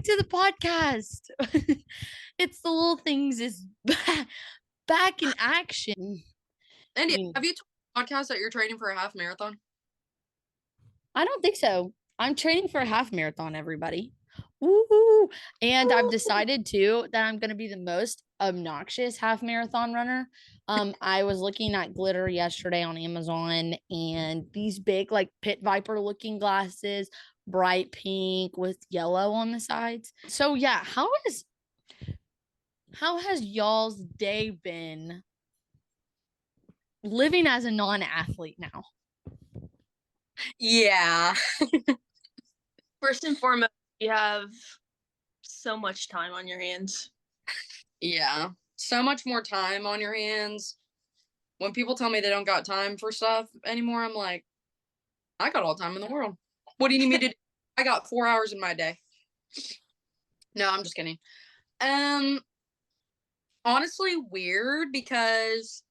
to the podcast. It's the little things is back in action. Andy, have you told the podcast that you're training for a half marathon? I don't think so. I'm training for a half marathon, everybody. Woo! And I've decided too that I'm going to be the most obnoxious half marathon runner. I was looking at glitter yesterday on Amazon, and these big like pit viper looking glasses, bright pink with yellow on the sides. So yeah, how has y'all's day been living as a non-athlete now? Yeah. First and foremost, you have so much time on your hands. Yeah. So much more time on your hands. When people tell me they don't got time for stuff anymore, I'm like, I got all the time in the world. What do you need me to do? I got 4 hours in my day. No, I'm just kidding. Honestly, weird because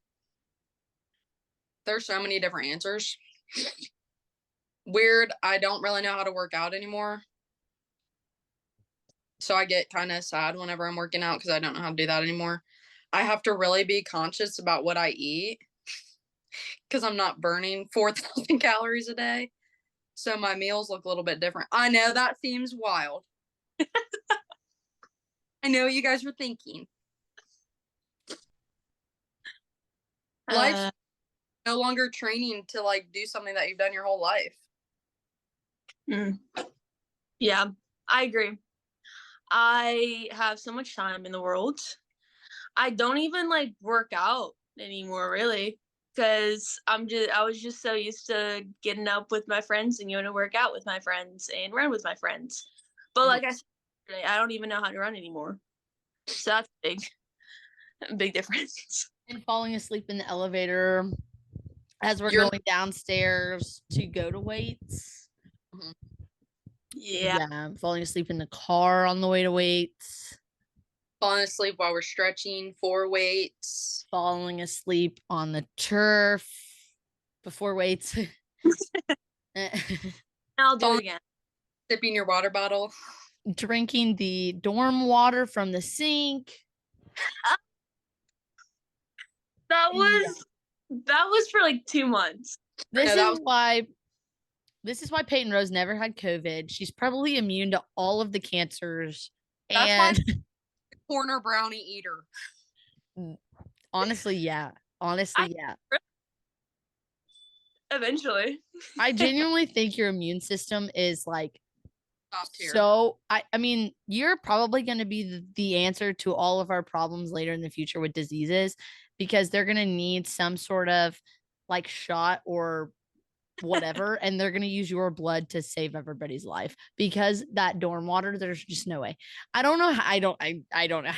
there's so many different answers. Weird, I don't really know how to work out anymore. So I get kind of sad whenever I'm working out because I don't know how to do that anymore. I have to really be conscious about what I eat because I'm not burning 4,000 calories a day. So my meals look a little bit different. I know that seems wild. I know what you guys were thinking. Life's no longer training to like do something that you've done your whole life. Yeah, I agree. I have so much time in the world. I don't even like work out anymore, really, because I was just so used to getting up with my friends and going to work out with my friends and run with my friends. But like I said yesterday, I don't even know how to run anymore. So that's a big difference. And falling asleep in the elevator as we're going downstairs to go to weights. Yeah. Falling asleep in the car on the way to weights. Falling asleep while we're stretching for weights. Falling asleep on the turf before weights. I'll do it again. Sipping your water bottle. Drinking the dorm water from the sink. That was for like 2 months. This is why Peyton Rose never had COVID. She's probably immune to all of the cancers. That's why corner brownie eater. Honestly, yeah. Eventually. I genuinely think your immune system is like top tier. So I mean, you're probably going to be the answer to all of our problems later in the future with diseases, because they're going to need some sort of like shot or whatever, and they're going to use your blood to save everybody's life, because that dorm water, there's just no way. I don't know. I don't know.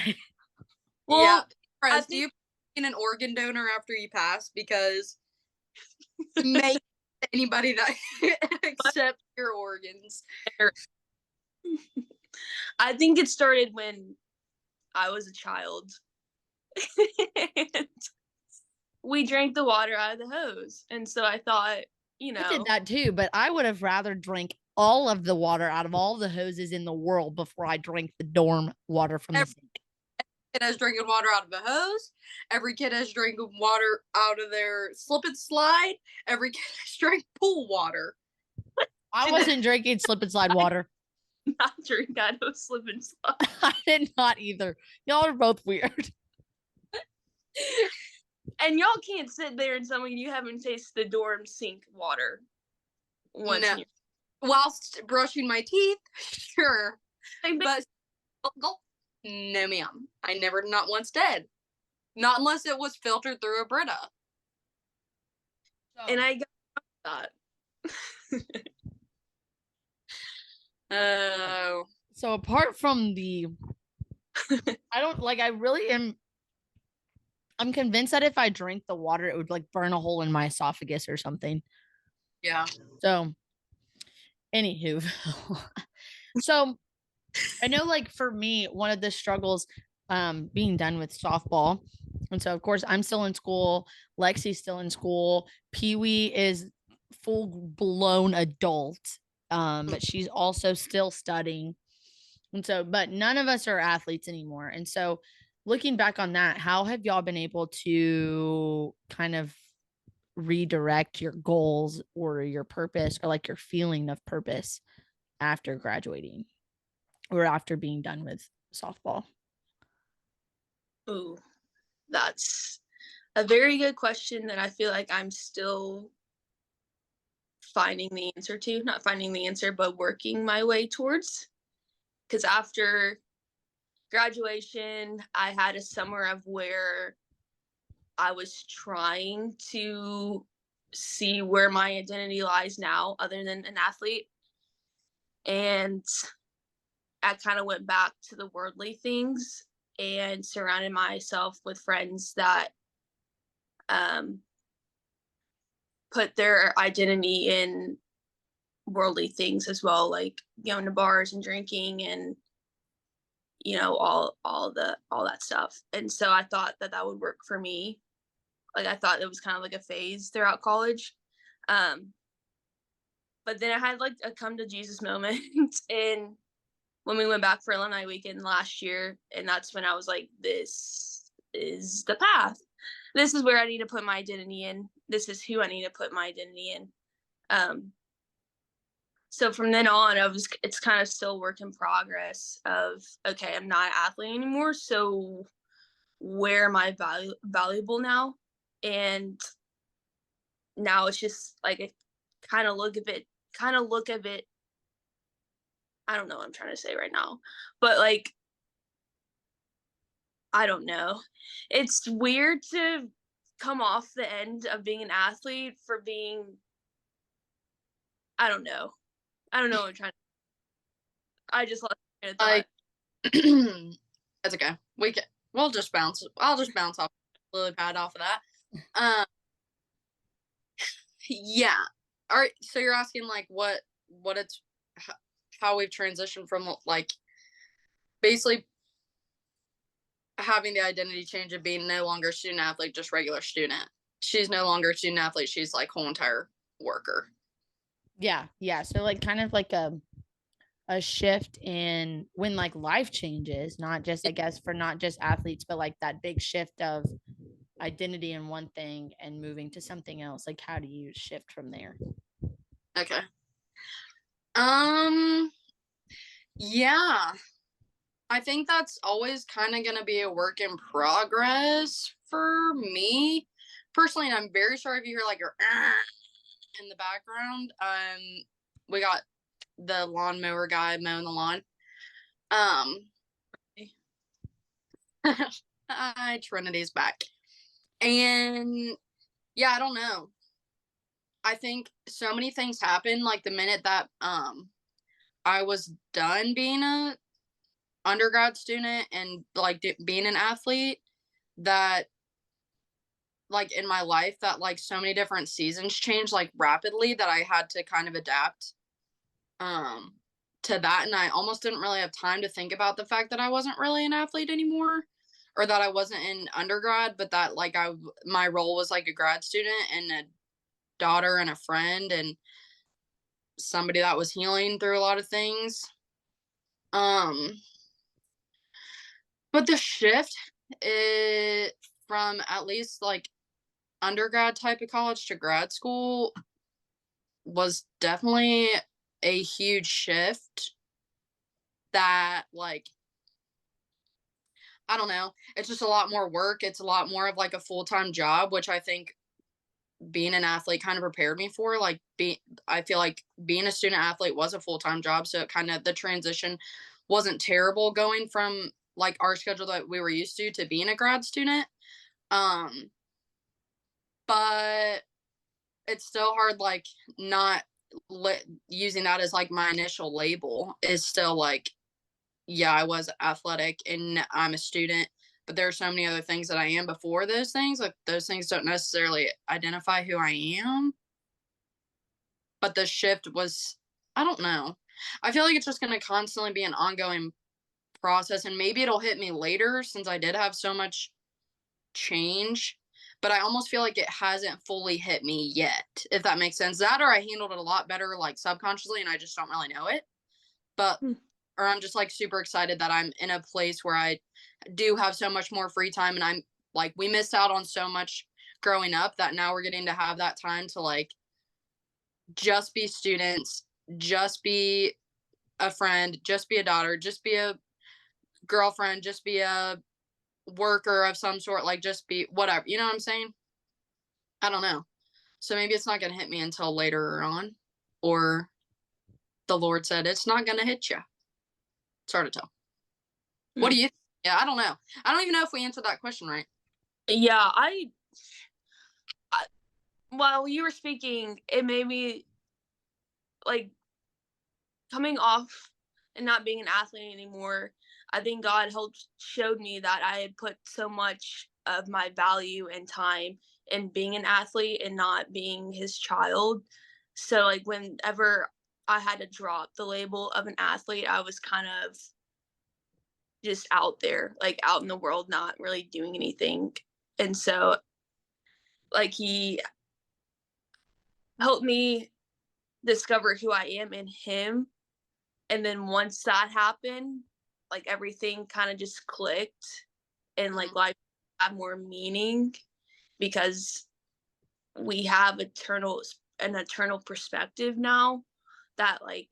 Well, yeah. Prez, do you in an organ donor after you pass? Because make anybody that accept your organs. I think it started when I was a child. We drank the water out of the hose. And so I thought, I did that too, but I would have rather drank all of the water out of all the hoses in the world before I drank the dorm water from the sink. Every kid has drinking water out of a hose. Every kid has drinking water out of their slip and slide. Every kid has drank pool water. I wasn't drinking slip and slide water. Not drink out of slip and slide. I did not either. Y'all are both weird. And y'all can't sit there and tell me you haven't tasted the dorm sink water once. No. Whilst brushing my teeth, sure. But no, ma'am. I never, not once did. Not unless it was filtered through a Brita. And I got that. Oh. So apart from the, I'm convinced that if I drink the water, it would like burn a hole in my esophagus or something. Yeah. So, anywho, so I know, like for me, one of the struggles, being done with softball, and so of course I'm still in school. Lexi's still in school. Pee-wee is full blown adult, but she's also still studying. And so, but none of us are athletes anymore. And so, looking back on that, how have y'all been able to kind of redirect your goals or your purpose or like your feeling of purpose after graduating or after being done with softball? Ooh, that's a very good question that I feel like I'm still finding the answer to. Not finding the answer, but working my way towards. Because after graduation, I had a summer of where I was trying to see where my identity lies now, other than an athlete. And I kind of went back to the worldly things and surrounded myself with friends that put their identity in worldly things as well, like going to bars and drinking and all that stuff. And so I thought that would work for me. Like I thought it was kind of like a phase throughout college. But then I had like a come to Jesus moment and when we went back for alumni weekend last year, and that's when I was like, this is the path. This is where I need to put my identity in. This is who I need to put my identity in. So from then on, it's kind of still work in progress of, okay, I'm not an athlete anymore. So where am I valuable now? And now it's just like, I kind of look at it. I don't know what I'm trying to say right now, but like, I don't know. It's weird to come off the end of being an athlete for being, I don't know. I don't know what I'm trying to, I just lost my train of thought. That's okay. We'll just bounce. I'll just bounce off lily pad off of that. Yeah. All right. So you're asking like what it's how we've transitioned from like basically having the identity change of being no longer student athlete, just regular student. She's no longer student athlete. She's like whole entire worker. Yeah. Yeah. So like kind of like a shift in when like life changes, not just I guess for not just athletes, but like that big shift of identity in one thing and moving to something else. Like how do you shift from there? Okay. Yeah. I think that's always kind of going to be a work in progress for me personally. And I'm very sorry if you hear like your in the background. We got the lawnmower guy mowing the lawn. Hi, Trinity's back. And yeah, I don't know. I think so many things happened like the minute that I was done being a undergrad student and like being an athlete, that like in my life that like so many different seasons changed like rapidly that I had to kind of adapt to that, and I almost didn't really have time to think about the fact that I wasn't really an athlete anymore, or that I wasn't in undergrad, but that like my role was like a grad student and a daughter and a friend and somebody that was healing through a lot of things. But the shift from at least like undergrad type of college to grad school was definitely a huge shift that like I don't know, it's just a lot more work. It's a lot more of like a full-time job, which I think being an athlete kind of prepared me for. Like I feel like being a student athlete was a full-time job, so it kind of the transition wasn't terrible going from like our schedule that we were used to being a grad student. But it's still hard, like not using that as like my initial label is still like, yeah, I was athletic and I'm a student, but there are so many other things that I am before those things. Like those things don't necessarily identify who I am. But the shift was, I don't know. I feel like it's just going to constantly be an ongoing process, and maybe it'll hit me later since I did have so much change, but I almost feel like it hasn't fully hit me yet, if that makes sense. That or I handled it a lot better like subconsciously and I just don't really know it. But or I'm just like super excited that I'm in a place where I do have so much more free time, and I'm like, we missed out on so much growing up that now we're getting to have that time to like just be students, just be a friend, just be a daughter, just be a girlfriend, just be a worker of some sort, like just be whatever. You know what I'm saying? I don't know. So maybe it's not going to hit me until later on, or the Lord said it's not going to hit you. It's hard to tell. What do you? Yeah, I don't know. I don't even know if we answered that question right. Yeah, I while you were speaking, it made me like coming off and not being an athlete anymore. I think God helped showed me that I had put so much of my value and time in being an athlete and not being his child. So like whenever I had to drop the label of an athlete, I was kind of just out there, like out in the world, not really doing anything. And so like he helped me discover who I am in him. And then once that happened, like everything kind of just clicked and like life had more meaning because we have an eternal perspective now that like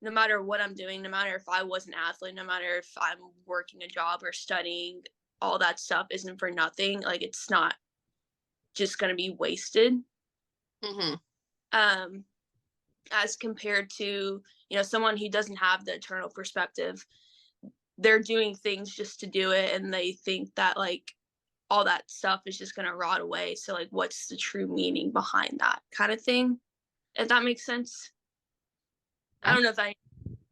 no matter what I'm doing, no matter if I was an athlete, no matter if I'm working a job or studying, all that stuff isn't for nothing. Like it's not just gonna be wasted. Mm-hmm. As compared to, someone who doesn't have the eternal perspective, they're doing things just to do it and they think that like all that stuff is just going to rot away. So like what's the true meaning behind that kind of thing, if that makes sense? I don't know if that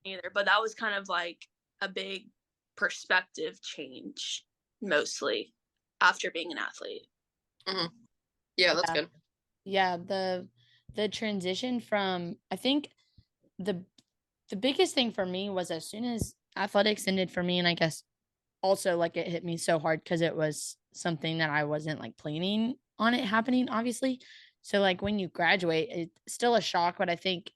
either, but that was kind of like a big perspective change mostly after being an athlete. Mm-hmm. Yeah, that's good. Yeah, the transition from, I think the biggest thing for me was as soon as athletics ended for me, and I guess also like it hit me so hard because it was something that I wasn't like planning on it happening, obviously. So like when you graduate, it's still a shock, but I think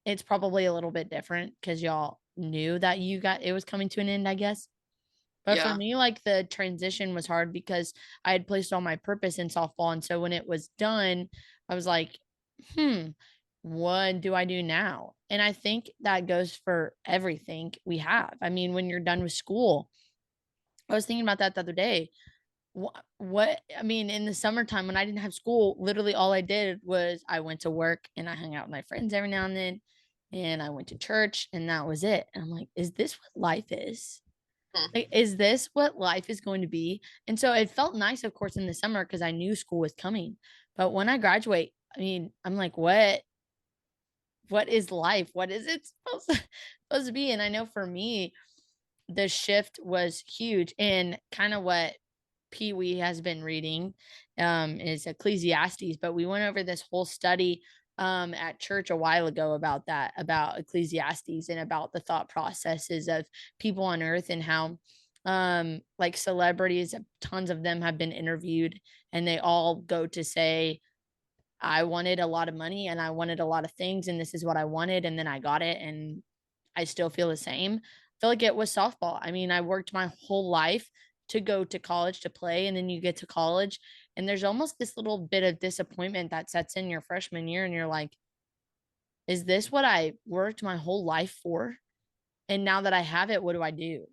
it's probably a little bit different because y'all knew that it was coming to an end, I guess. But for me, like the transition was hard because I had placed all my purpose in softball. And so when it was done, I was like, what do I do now? And I think that goes for everything we have. I mean, when you're done with school, I was thinking about that the other day. I mean, in the summertime when I didn't have school, literally all I did was I went to work and I hung out with my friends every now and then. And I went to church and that was it. And I'm like, is this what life is? Like, is this what life is going to be? And so it felt nice, of course, in the summer because I knew school was coming. But when I graduate, I mean, I'm like, what is life? What is it supposed to be? And I know for me, the shift was huge. And kind of what Pee Wee has been reading is Ecclesiastes. But we went over this whole study at church a while ago about that, about Ecclesiastes and about the thought processes of people on earth and how like celebrities, tons of them have been interviewed and they all go to say, I wanted a lot of money and I wanted a lot of things and this is what I wanted and then I got it and I still feel the same. I feel like it was softball. I mean, I worked my whole life to go to college to play and then you get to college and there's almost this little bit of disappointment that sets in your freshman year and you're like, is this what I worked my whole life for? And now that I have it, what do I do?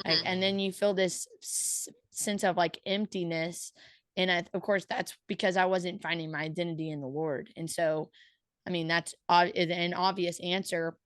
Like, and then you feel this sense of like emptiness. And of course, that's because I wasn't finding my identity in the Lord. And so, I mean, that's an obvious answer.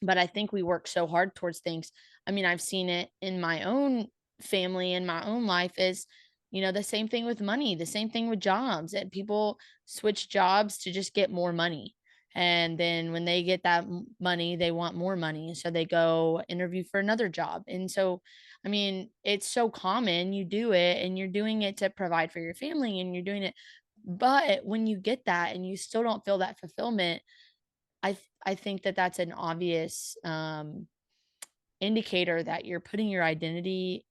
But I think we work so hard towards things. I mean, I've seen it in my own family, in my own life is, the same thing with money, the same thing with jobs, that people switch jobs to just get more money. And then when they get that money, they want more money. So they go interview for another job. And so, I mean, it's so common you do it and you're doing it to provide for your family and you're doing it. But when you get that and you still don't feel that fulfillment, I think that that's an obvious indicator that you're putting your identity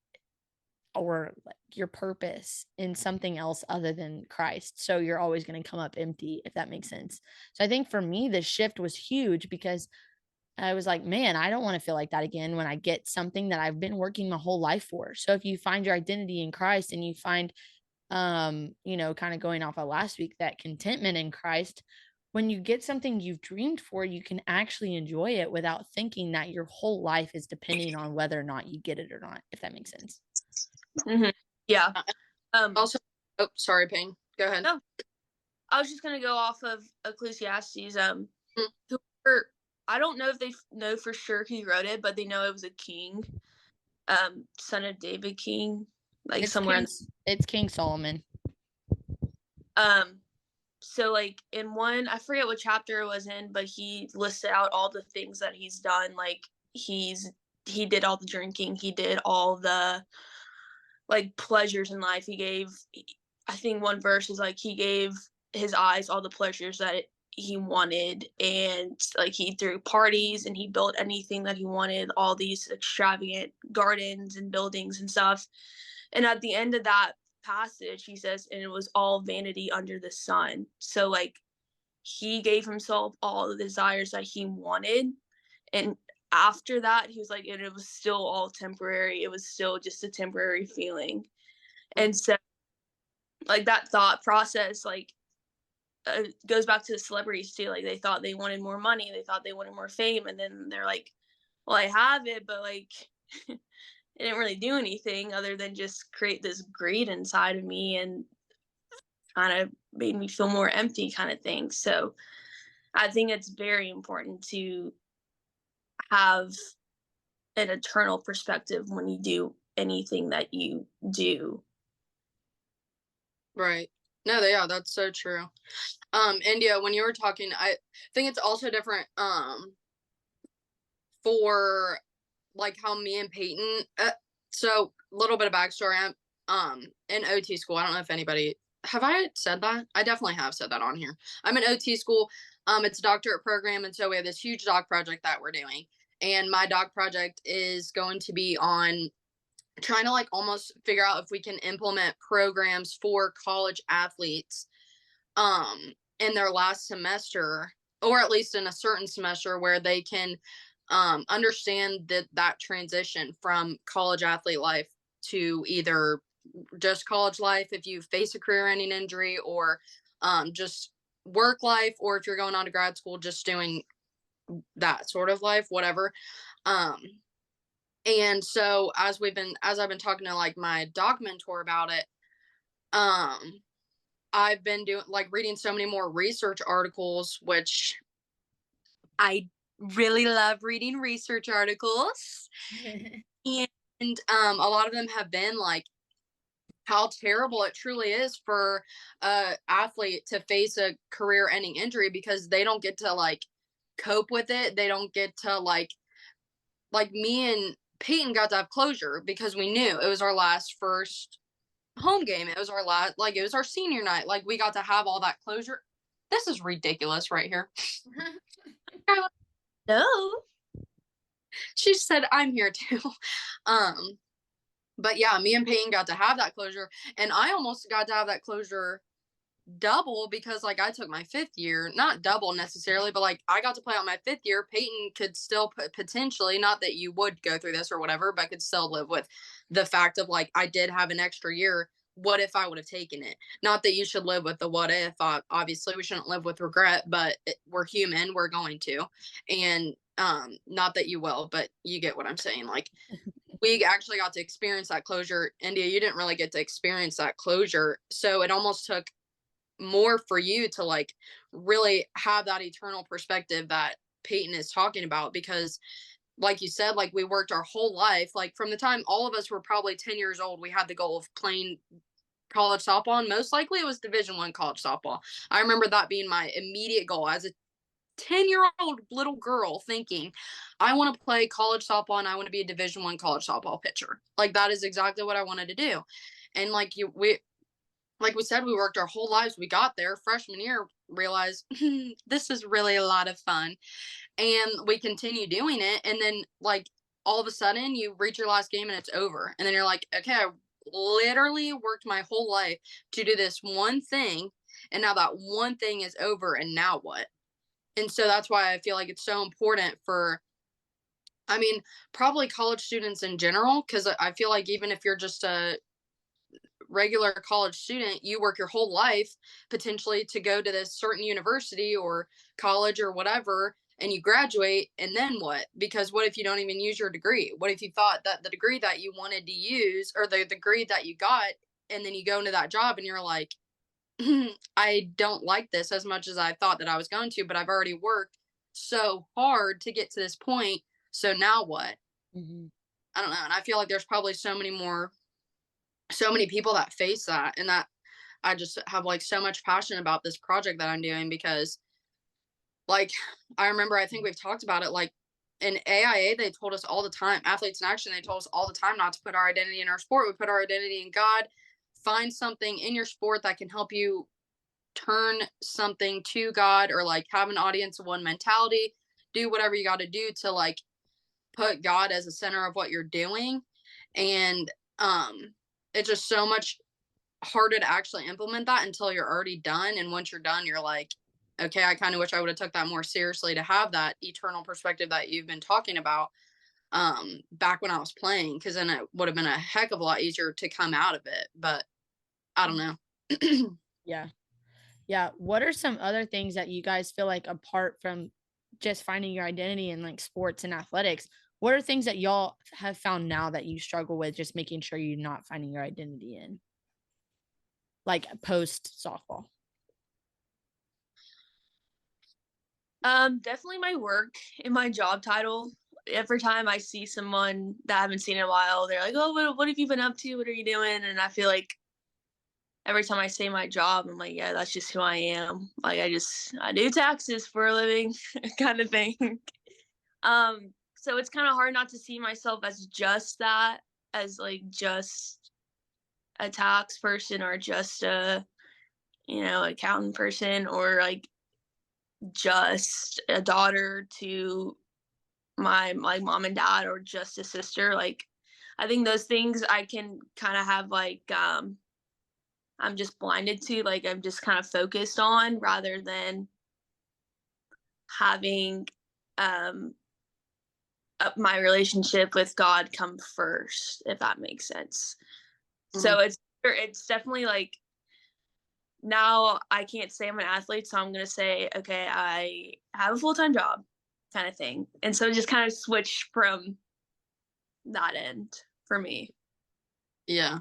or like your purpose in something else other than Christ. So you're always going to come up empty, if that makes sense. So I think for me, the shift was huge because I was like, man, I don't want to feel like that again when I get something that I've been working my whole life for. So if you find your identity in Christ and you find, kind of going off of last week, that contentment in Christ, when you get something you've dreamed for, you can actually enjoy it without thinking that your whole life is depending on whether or not you get it or not, if that makes sense. Mm-hmm. Yeah. Also, oh, sorry, Payne. Go ahead. No, I was just gonna go off of Ecclesiastes. I don't know if they know for sure who wrote it, but they know it was a king, son of David king, like It's somewhere it's King Solomon. So like in one, I forget what chapter it was in, but he listed out all the things that he's done. Like he did all the drinking, he did all the like pleasures in life. He gave, I think one verse is like he gave his eyes all the pleasures that he wanted, and like he threw parties and he built anything that he wanted, all these extravagant gardens and buildings and stuff. And at the end of that passage, he says, and it was all vanity under the sun. So like he gave himself all the desires that he wanted, and after that he was like, and it was still all temporary, it was still just a temporary feeling. And so like that thought process, like goes back to the celebrities too. Like they thought they wanted more money, they thought they wanted more fame, and then they're like, well, I have it, but like it didn't really do anything other than just create this greed inside of me and kind of made me feel more empty, kind of thing. So I think it's very important to have an eternal perspective when you do anything that you do. Right. No, yeah, that's so true. India, when you were talking, I think it's also different for like how me and Peyton so a little bit of backstory. I'm in OT school. I don't know if anybody, have I said that? I definitely have said that on here. I'm in OT school. It's a doctorate program, and so we have this huge doc project that we're doing. And my doc project is going to be on trying to like almost figure out if we can implement programs for college athletes in their last semester, or at least in a certain semester, where they can understand that transition from college athlete life to either just college life if you face a career-ending injury, or just work life, or if you're going on to grad school, just doing that sort of life, whatever. And so as I've been talking to like my doc mentor about it, I've been doing like reading so many more research articles, which I really love reading research articles. And a lot of them have been like how terrible it truly is for a athlete to face a career-ending injury, because they don't get to like cope with it. They don't get to like me and Peyton got to have closure because we knew it was our first home game. It was our last, like it was our senior night. Like we got to have all that closure. This is ridiculous right here. No. She said, I'm here too. But yeah, me and Peyton got to have that closure, and I almost got to have that closure double because like I took my 5th year, not double necessarily, but like I got to play on my 5th year. Peyton could still potentially, not that you would go through this or whatever, but could still live with the fact of like I did have an extra year. What if I would have taken it? Not that you should live with the what if. Obviously, we shouldn't live with regret, but we're human. We're going to, and not that you will, but you get what I'm saying. Like we actually got to experience that closure. India, you didn't really get to experience that closure, so it almost took more for you to like really have that eternal perspective that Peyton is talking about, because like you said, like we worked our whole life, like from the time all of us were probably 10 years old, we had the goal of playing college softball, and most likely it was Division I college softball. I remember that being my immediate goal as a 10-year-old little girl, thinking I want to play college softball and I want to be a Division I college softball pitcher. Like that is exactly what I wanted to do. And like we said, we worked our whole lives. We got there freshman year, realized this is really a lot of fun, and we continue doing it. And then like all of a sudden you reach your last game and it's over, and then you're like, okay, I literally worked my whole life to do this one thing, and now that one thing is over, and now what? And so that's why I feel like it's so important for I mean, probably college students in general, because I feel like even if you're just a regular college student, you work your whole life potentially to go to this certain university or college or whatever, and you graduate, and then what? Because what if you don't even use your degree? What if you thought that the degree that you wanted to use, or the degree that you got, and then you go into that job and you're like, I don't like this as much as I thought that I was going to, but I've already worked so hard to get to this point. So now what? Mhm. I don't know. And I feel like there's probably so many people that face that, and that I just have like so much passion about this project that I'm doing, because like I remember, I think we've talked about it, like in AIA they told us all the time, Athletes in Action, they told us all the time not to put our identity in our sport. We put our identity in God. Find something in your sport that can help you turn something to God, or like have an audience of one mentality. Do whatever you got to do to like put God as the center of what you're doing. And it's just so much harder to actually implement that until you're already done. And once you're done, you're like, okay, I kind of wish I would have took that more seriously to have that eternal perspective that you've been talking about back when I was playing, because then it would have been a heck of a lot easier to come out of it. But I don't know. Yeah. Yeah. What are some other things that you guys feel like, apart from just finding your identity in like sports and athletics, what are things that y'all have found now that you struggle with just making sure you're not finding your identity in, like post softball? Definitely my work and my job title. Every time I see someone that I haven't seen in a while, they're like, "Oh, what have you been up to? What are you doing?" And I feel like every time I say my job, I'm like, "Yeah, that's just who I am. Like, I do taxes for a living, kind of thing." So it's kind of hard not to see myself as just that, as like just a tax person, or just a accountant person, or like just a daughter to my mom and dad, or just a sister. Like, I think those things I can kind of have like I'm just blinded to, like I'm just kind of focused on, rather than having um my relationship with God come first, if that makes sense. Mhm. So it's definitely like, now I can't say I'm an athlete, so I'm gonna say, okay, I have a full-time job, kind of thing. And so just kind of switch from that end for me. Yeah.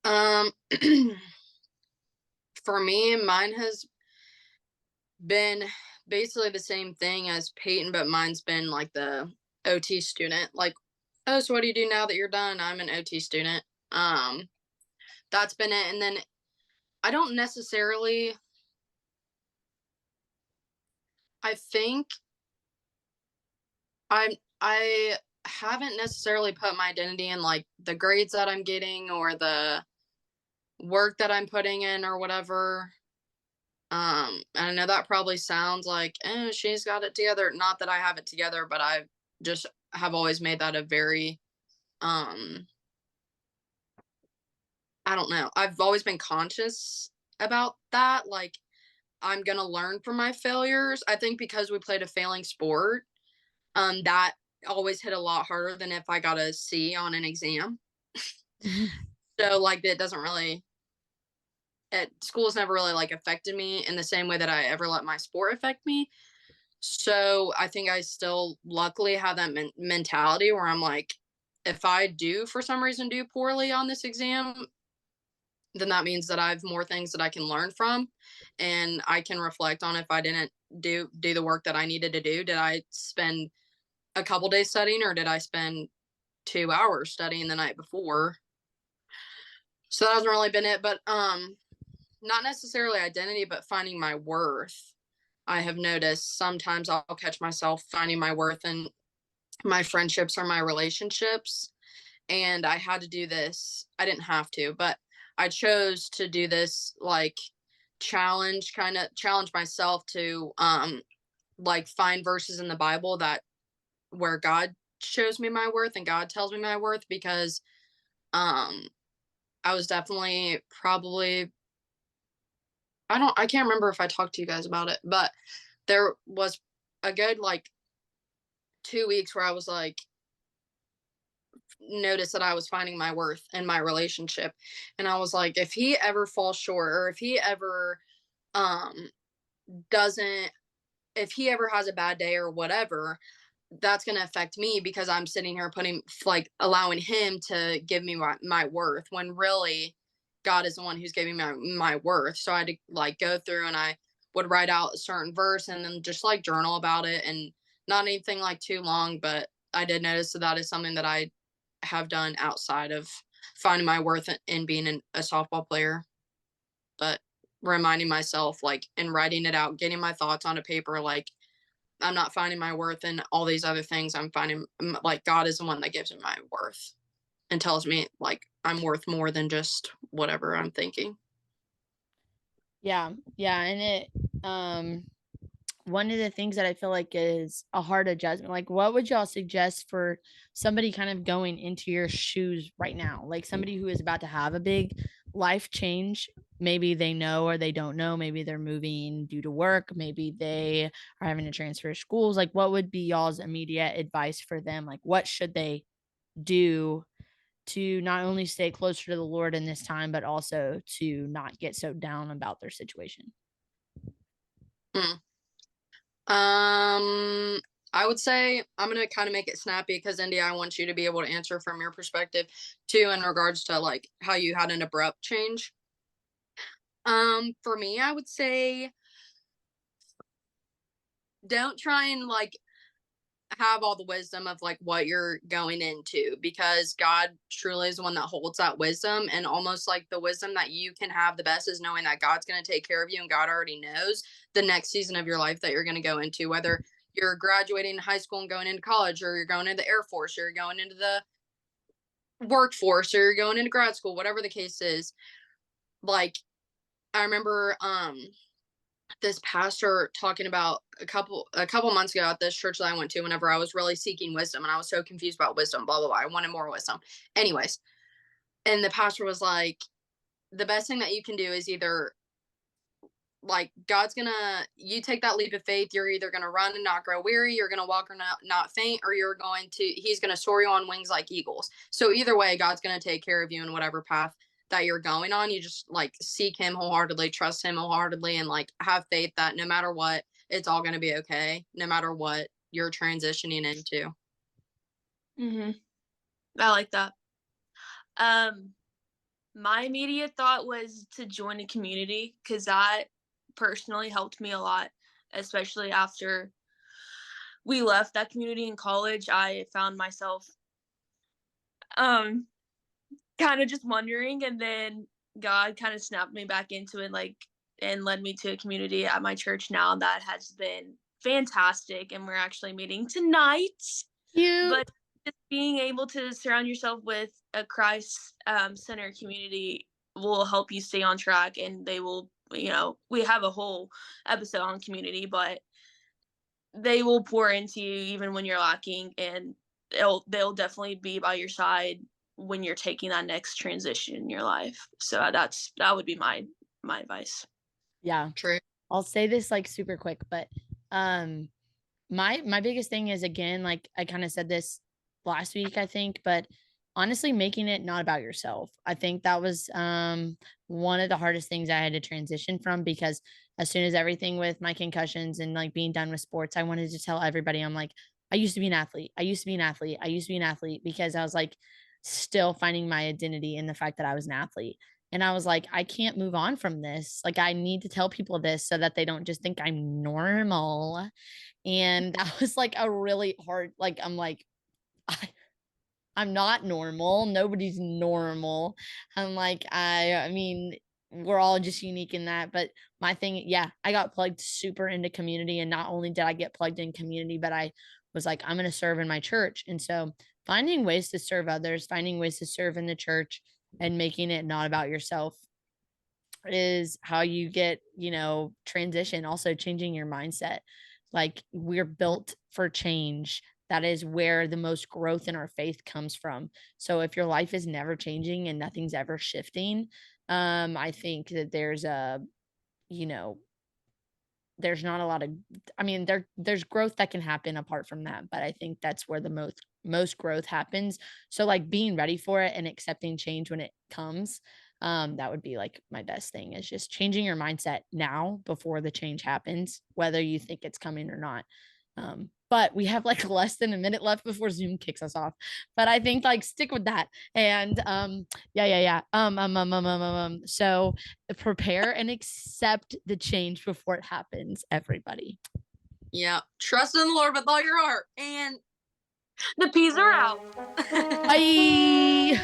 Um, for me, mine has been basically the same thing as Peyton, but mine's been like the OT student. Like, oh, so what do you do now that you're done? I'm an OT student. Um, that's been it. And then I don't necessarily, I think I haven't necessarily put my identity in like the grades that I'm getting or the work that I'm putting in or whatever. And I know that probably sounds like, she's got it together. Not that I have it together, but I just have always made that a very, um, I don't know. I've always been conscious about that. Like, I'm gonna learn from my failures. I think because we played a failing sport, that always hit a lot harder than if I got a C on an exam. Mhm. So like, it doesn't really, at school's never really like affected me in the same way that I ever let my sport affect me. So I think I still luckily have that mentality where I'm like, if I do for some reason do poorly on this exam, then that means that I have more things that I can learn from, and I can reflect on if I didn't do the work that I needed to do. Did I spend a couple days studying, or did I spend 2 hours studying the night before? So that hasn't really been it, but not necessarily identity, but finding my worth. I have noticed sometimes I'll catch myself finding my worth in my friendships or my relationships. And I had to do this. I didn't have to, but I chose to do this like challenge, kind of challenge myself to like find verses in the Bible that where God shows me my worth and God tells me my worth, because um I was definitely probably, I can't remember if I talked to you guys about it, but there was a good like 2 weeks where I was like, noticed that I was finding my worth in my relationship. And I was like, if he ever falls short, or if he ever um doesn't if he ever has a bad day or whatever, that's going to affect me, because I'm sitting here putting, like, allowing him to give me my worth, when really God is the one who's giving me my worth. So I had to, like, go through, and I would write out a certain verse and then just, like, journal about it, and not anything like too long, but I did notice that that is something that I have done outside of finding my worth in being a softball player. But reminding myself, like, and writing it out, getting my thoughts on a paper, like, I'm not finding my worth in all these other things. I'm finding, like, God is the one that gives me my worth and tells me, like, I'm worth more than just whatever I'm thinking. Yeah. Yeah. And one of the things that I feel like is a hard adjustment, like what would y'all suggest for somebody kind of going into your shoes right now? Like somebody who is about to have a big life change. Maybe they know or they don't know. Maybe they're moving due to work. Maybe they are having to transfer schools. Like, what would be y'all's immediate advice for them? Like, what should they do to not only stay closer to the Lord in this time, but also to not get so down about their situation? Hmm. Um, I would say I'm gonna kind of make it snappy, because India, I want you to be able to answer from your perspective too, in regards to, like, how you had an abrupt change. For me, I would say don't try and, like, have all the wisdom of, like, what you're going into, because God truly is the one that holds that wisdom. And almost like the wisdom that you can have the best is knowing that God's going to take care of you, and God already knows the next season of your life that you're going to go into, whether you're graduating high school and going into college, or you're going into the Air Force, or you're going into the workforce, or you're going into grad school, whatever the case is. Like, I remember this pastor talking about a couple months ago at this church that I went to, whenever I was really seeking wisdom and I was so confused about wisdom, blah blah blah. I wanted more wisdom. Anyways, and the pastor was like, the best thing that you can do is either, like, God's gonna, you take that leap of faith, you're either gonna run and not grow weary, you're gonna walk or not faint, or he's gonna soar you on wings like eagles. So either way, God's gonna take care of you in whatever path that you're going on. You just, like, seek him wholeheartedly, trust him wholeheartedly, and, like, have faith that no matter what, it's all gonna be okay, no matter what you're transitioning into. Mm-hmm. I like that. Um, my immediate thought was to join a community, because that personally helped me a lot, especially after we left that community in college. I found myself um kind of just wondering, and then God kind of snapped me back into it, like, and led me to a community at my church now that has been fantastic, and we're actually meeting tonight. Cute. But just being able to surround yourself with a Christ center community will help you stay on track, and they will, we have a whole episode on community, but they will pour into you even when you're lacking, and they'll definitely be by your side when you're taking that next transition in your life. So that would be my advice. Yeah. True. I'll say this like super quick, but um my biggest thing is, again, like I kind of said this last week, I think, but honestly making it not about yourself. I think that was one of the hardest things I had to transition from, because as soon as everything with my concussions and like being done with sports, I wanted to tell everybody, I'm like, I used to be an athlete. I used to be an athlete. I used to be an athlete, because I was like still finding my identity in the fact that I was an athlete. And I was like, I can't move on from this. Like, I need to tell people this so that they don't just think I'm normal. And that was like a really hard, like, I'm like, I, I'm not normal. Nobody's normal. I'm like, I mean, we're all just unique in that. But my thing, yeah, I got plugged super into community. And not only did I get plugged in community, but I was like, I'm going to serve in my church. And so finding ways to serve others, finding ways to serve in the church, and making it not about yourself is how you get, transition. Also changing your mindset. Like, we're built for change. That is where the most growth in our faith comes from. So if your life is never changing and nothing's ever shifting, I think that there's a, you know, there's not a lot of, I mean, there's growth that can happen apart from that, but I think that's where the most growth happens. So like being ready for it and accepting change when it comes, that would be like my best thing, is just changing your mindset now before the change happens, whether you think it's coming or not. But we have like less than a minute left before Zoom kicks us off. But I think like stick with that. And yeah. So prepare and accept the change before it happens, everybody. Yeah. Trust in the Lord with all your heart. And The peas are out. Bye.